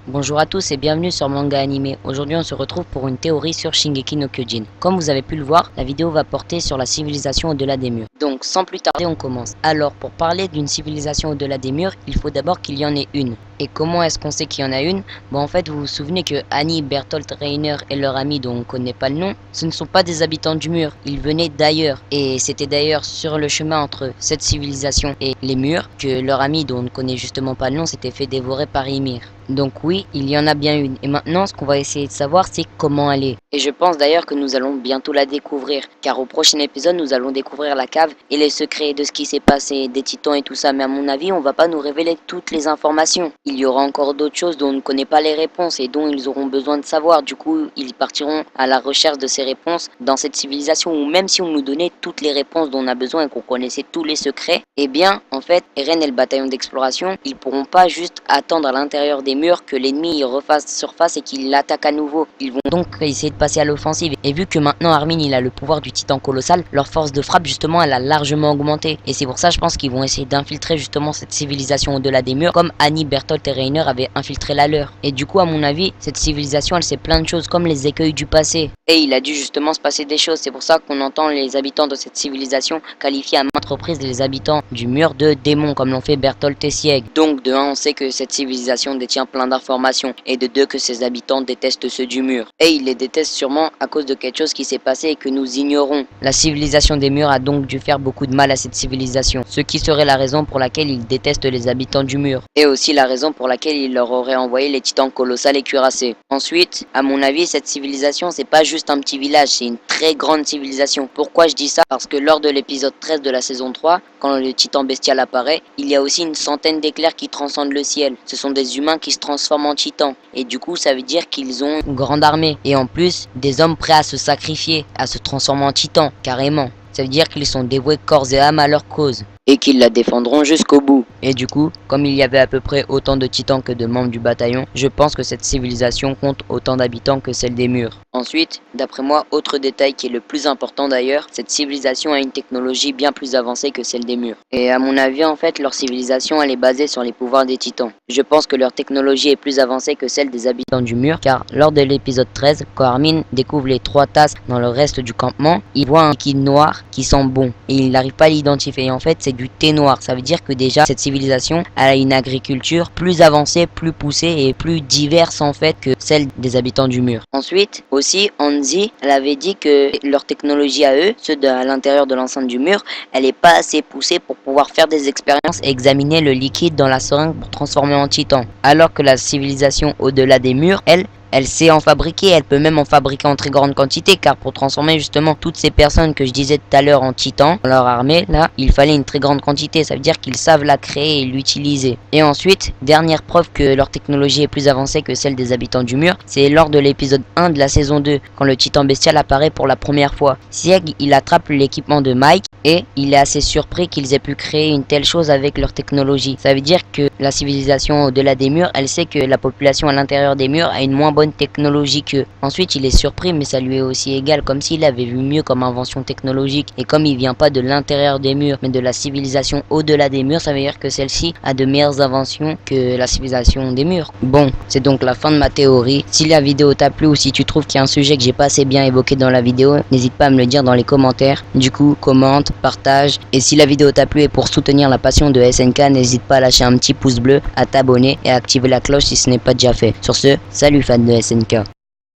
Bonjour à tous et bienvenue sur Manga Animé. Aujourd'hui on se retrouve pour une théorie sur Shingeki no Kyojin. Comme vous avez pu le voir, la vidéo va porter sur la civilisation au-delà des murs. Donc sans plus tarder on commence. Alors pour parler d'une civilisation au-delà des murs, il faut d'abord qu'il y en ait une. Et comment est-ce qu'on sait qu'il y en a une? Bon en fait vous vous souvenez que Annie, Bertolt, Reiner et leur ami dont on ne connaît pas le nom, ce ne sont pas des habitants du mur, ils venaient d'ailleurs. Et c'était d'ailleurs sur le chemin entre cette civilisation et les murs que leur ami dont on ne connaît justement pas le nom s'était fait dévorer par Ymir. Donc oui, il y en a bien une. Et maintenant, ce qu'on va essayer de savoir, c'est comment elle est. Et je pense d'ailleurs que nous allons bientôt la découvrir. Car au prochain épisode, nous allons découvrir la cave et les secrets de ce qui s'est passé, des titans et tout ça. Mais à mon avis, on va pas nous révéler toutes les informations. Il y aura encore d'autres choses dont on ne connaît pas les réponses et dont ils auront besoin de savoir. Du coup, ils partiront à la recherche de ces réponses dans cette civilisation. Ou même si on nous donnait toutes les réponses dont on a besoin et qu'on connaissait tous les secrets, eh bien, en fait, Eren et le bataillon d'exploration, ils pourront pas juste attendre à l'intérieur des murs que l'ennemi refasse surface et qu'il l'attaque à nouveau. Ils vont donc essayer de passer à l'offensive. Et vu que maintenant Armin il a le pouvoir du titan colossal, leur force de frappe justement elle a largement augmenté. Et c'est pour ça je pense qu'ils vont essayer d'infiltrer justement cette civilisation au-delà des murs comme Annie, Bertolt et Reiner avaient infiltré la leur. Et du coup à mon avis cette civilisation elle sait plein de choses comme les écueils du passé. Et il a dû justement se passer des choses. C'est pour ça qu'on entend les habitants de cette civilisation qualifier à maintes reprises les habitants du mur de démons comme l'ont fait Bertolt et Sieg. Donc de 1 on sait que cette civilisation détient plein d'informations et de 2 que ses habitants détestent ceux du mur. Et ils les détestent sûrement à cause de quelque chose qui s'est passé et que nous ignorons. La civilisation des murs a donc dû faire beaucoup de mal à cette civilisation, ce qui serait la raison pour laquelle ils détestent les habitants du mur. Et aussi la raison pour laquelle ils leur auraient envoyé les titans colossales et cuirassés. Ensuite, à mon avis, cette civilisation c'est pas juste un petit village, c'est une très grande civilisation. Pourquoi je dis ça? Parce que lors de l'épisode 13 de la saison 3, quand le titan bestial apparaît, il y a aussi une centaine d'éclairs qui transcendent le ciel. Ce sont des humains qui se transforment en titans. Et du coup, ça veut dire qu'ils ont une grande armée. Et en plus, des hommes prêts à se sacrifier, à se transformer en titans, carrément. Ça veut dire qu'ils sont dévoués corps et âme à leur cause. Et qu'ils la défendront jusqu'au bout. Et du coup, comme il y avait à peu près autant de titans que de membres du bataillon, je pense que cette civilisation compte autant d'habitants que celle des murs. Ensuite, d'après moi, autre détail qui est le plus important d'ailleurs, cette civilisation a une technologie bien plus avancée que celle des murs. Et à mon avis, en fait, leur civilisation elle est basée sur les pouvoirs des titans. Je pense que leur technologie est plus avancée que celle des habitants du mur, car lors de l'épisode 13, quand Armin découvre les 3 tasses dans le reste du campement, il voit un liquide noir qui sent bon. Et il n'arrive pas à l'identifier. Et en fait, c'est du thé noir. Ça veut dire que déjà, cette civilisation elle a une agriculture plus avancée, plus poussée et plus diverse en fait que celle des habitants du mur. Ensuite, aussi, Hanzi, elle avait dit que leur technologie à eux, ceux à l'intérieur de l'enceinte du mur, elle est pas assez poussée pour pouvoir faire des expériences et examiner le liquide dans la seringue pour transformer en titan. Alors que la civilisation au-delà des murs, elle sait en fabriquer, elle peut même en fabriquer en très grande quantité, car pour transformer justement toutes ces personnes que je disais tout à l'heure en titans, dans leur armée, là, il fallait une très grande quantité, ça veut dire qu'ils savent la créer et l'utiliser. Et ensuite, dernière preuve que leur technologie est plus avancée que celle des habitants du mur, c'est lors de l'épisode 1 de la saison 2, quand le titan bestial apparaît pour la première fois. Sieg, il attrape l'équipement de Mike, et il est assez surpris qu'ils aient pu créer une telle chose avec leur technologie. Ça veut dire que la civilisation au-delà des murs, elle sait que la population à l'intérieur des murs a une moins bonne technologie qu'eux. Ensuite, il est surpris, mais ça lui est aussi égal, comme s'il avait vu mieux comme invention technologique. Et comme il vient pas de l'intérieur des murs, mais de la civilisation au-delà des murs, ça veut dire que celle-ci a de meilleures inventions que la civilisation des murs. Bon, c'est donc la fin de ma théorie. Si la vidéo t'a plu ou si tu trouves qu'il y a un sujet que j'ai pas assez bien évoqué dans la vidéo, n'hésite pas à me le dire dans les commentaires. Du coup, commente, partage. Et si la vidéo t'a plu et pour soutenir la passion de SNK, n'hésite pas à lâcher un petit pouce bleu, à t'abonner et à activer la cloche si ce n'est pas déjà fait. Sur ce, salut fans de SNK.